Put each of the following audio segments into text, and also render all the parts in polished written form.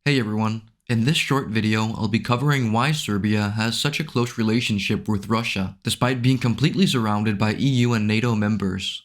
Hey everyone, in this short video I'll be covering why Serbia has such a close relationship with Russia despite being completely surrounded by EU and NATO members.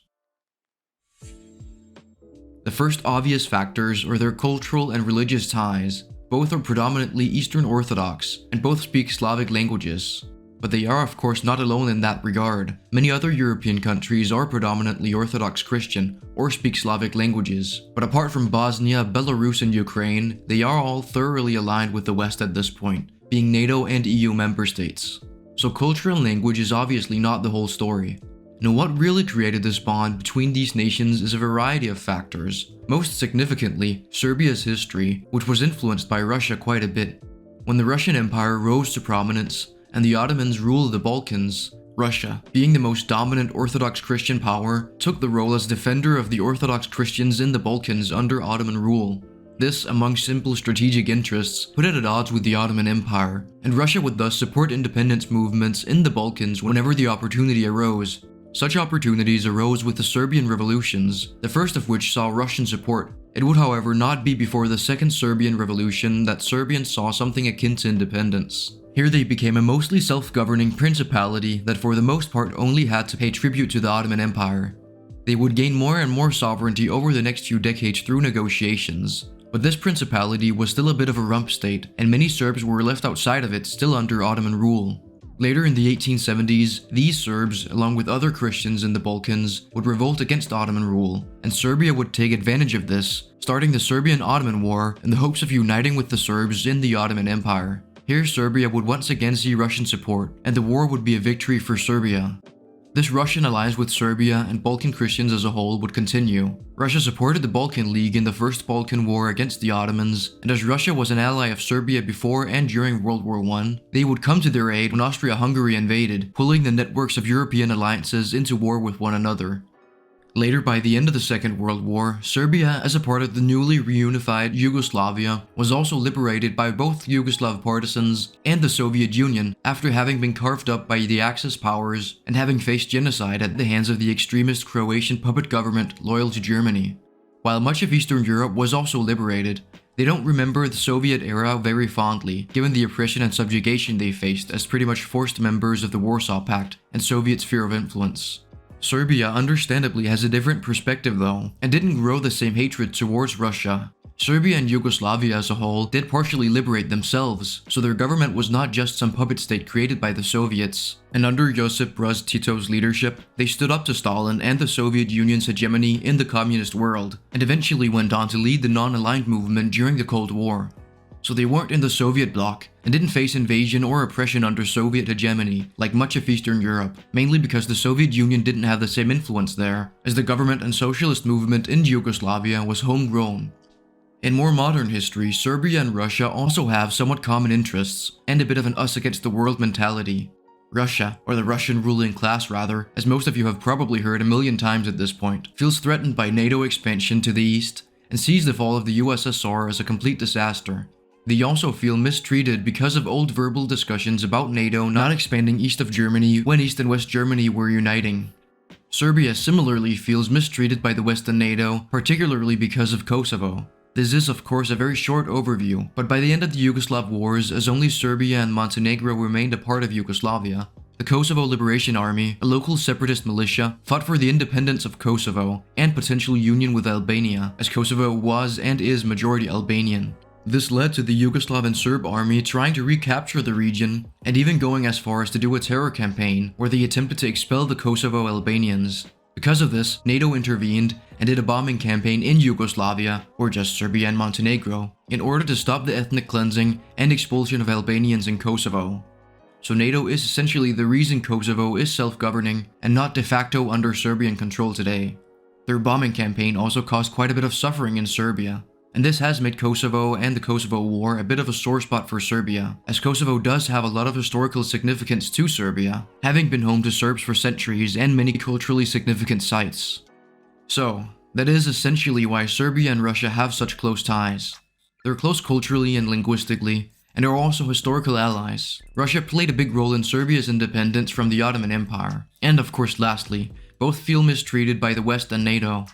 The first obvious factors are their cultural and religious ties. Both are predominantly Eastern Orthodox and both speak Slavic languages. But they are of course not alone in that regard. Many other European countries are predominantly Orthodox Christian or speak Slavic languages, but apart from Bosnia, Belarus and Ukraine, they are all thoroughly aligned with the West at this point, being NATO and EU member states. So culture and language is obviously not the whole story. Now what really created this bond between these nations is a variety of factors, most significantly Serbia's history, which was influenced by Russia quite a bit. When the Russian Empire rose to prominence, and the Ottomans ruled the Balkans, Russia, being the most dominant Orthodox Christian power, took the role as defender of the Orthodox Christians in the Balkans under Ottoman rule. This, among simple strategic interests, put it at odds with the Ottoman Empire, and Russia would thus support independence movements in the Balkans whenever the opportunity arose. Such opportunities arose with the Serbian revolutions, the first of which saw Russian support. It would however not be before the Second Serbian Revolution that Serbians saw something akin to independence. Here they became a mostly self-governing principality that for the most part only had to pay tribute to the Ottoman Empire. They would gain more and more sovereignty over the next few decades through negotiations, but this principality was still a bit of a rump state, and many Serbs were left outside of it still under Ottoman rule. Later in the 1870s, these Serbs, along with other Christians in the Balkans, would revolt against Ottoman rule, and Serbia would take advantage of this, starting the Serbian-Ottoman War in the hopes of uniting with the Serbs in the Ottoman Empire. Here Serbia would once again see Russian support, and the war would be a victory for Serbia. This Russian alliance with Serbia and Balkan Christians as a whole would continue. Russia supported the Balkan League in the First Balkan War against the Ottomans, and as Russia was an ally of Serbia before and during World War I, they would come to their aid when Austria-Hungary invaded, pulling the networks of European alliances into war with one another. Later, by the end of the Second World War, Serbia, as a part of the newly reunified Yugoslavia, was also liberated by both Yugoslav partisans and the Soviet Union after having been carved up by the Axis powers and having faced genocide at the hands of the extremist Croatian puppet government loyal to Germany. While much of Eastern Europe was also liberated, they don't remember the Soviet era very fondly, given the oppression and subjugation they faced as pretty much forced members of the Warsaw Pact and Soviet sphere of influence. Serbia understandably has a different perspective though, and didn't grow the same hatred towards Russia. Serbia and Yugoslavia as a whole did partially liberate themselves, so their government was not just some puppet state created by the Soviets. And under Josip Broz Tito's leadership, they stood up to Stalin and the Soviet Union's hegemony in the communist world, and eventually went on to lead the non-aligned movement during the Cold War. So they weren't in the Soviet bloc, and didn't face invasion or oppression under Soviet hegemony, like much of Eastern Europe, mainly because the Soviet Union didn't have the same influence there, as the government and socialist movement in Yugoslavia was homegrown. In more modern history, Serbia and Russia also have somewhat common interests, and a bit of an us against the world mentality. Russia, or the Russian ruling class rather, as most of you have probably heard a million times at this point, feels threatened by NATO expansion to the east, and sees the fall of the USSR as a complete disaster. They also feel mistreated because of old verbal discussions about NATO not expanding east of Germany when East and West Germany were uniting. Serbia similarly feels mistreated by the West and NATO, particularly because of Kosovo. This is of course a very short overview, but by the end of the Yugoslav wars, as only Serbia and Montenegro remained a part of Yugoslavia, the Kosovo Liberation Army, a local separatist militia, fought for the independence of Kosovo and potential union with Albania, as Kosovo was and is majority Albanian. This led to the Yugoslav and Serb army trying to recapture the region, and even going as far as to do a terror campaign where they attempted to expel the Kosovo Albanians. Because of this, NATO intervened and did a bombing campaign in Yugoslavia, or just Serbia and Montenegro, in order to stop the ethnic cleansing and expulsion of Albanians in Kosovo. So NATO is essentially the reason Kosovo is self-governing and not de facto under Serbian control today. Their bombing campaign also caused quite a bit of suffering in Serbia. And this has made Kosovo and the Kosovo War a bit of a sore spot for Serbia, as Kosovo does have a lot of historical significance to Serbia, having been home to Serbs for centuries and many culturally significant sites. So, that is essentially why Serbia and Russia have such close ties. They're close culturally and linguistically, and are also historical allies. Russia played a big role in Serbia's independence from the Ottoman Empire, and of course lastly, both feel mistreated by the West and NATO.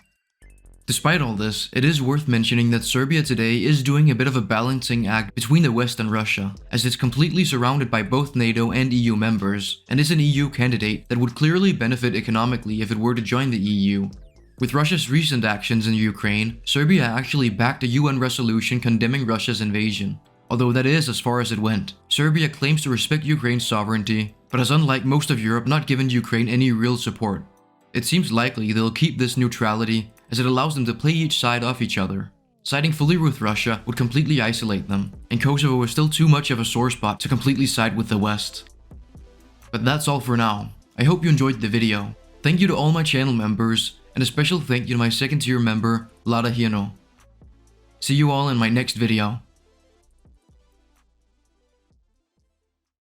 Despite all this, it is worth mentioning that Serbia today is doing a bit of a balancing act between the West and Russia, as it's completely surrounded by both NATO and EU members, and is an EU candidate that would clearly benefit economically if it were to join the EU. With Russia's recent actions in Ukraine, Serbia actually backed a UN resolution condemning Russia's invasion. Although that is as far as it went. Serbia claims to respect Ukraine's sovereignty, but has, unlike most of Europe, not given Ukraine any real support. It seems likely they'll keep this neutrality, as it allows them to play each side off each other. Siding fully with Russia would completely isolate them, and Kosovo is still too much of a sore spot to completely side with the West. But that's all for now. I hope you enjoyed the video. Thank you to all my channel members, and a special thank you to my second tier member, Lada Hieno. See you all in my next video.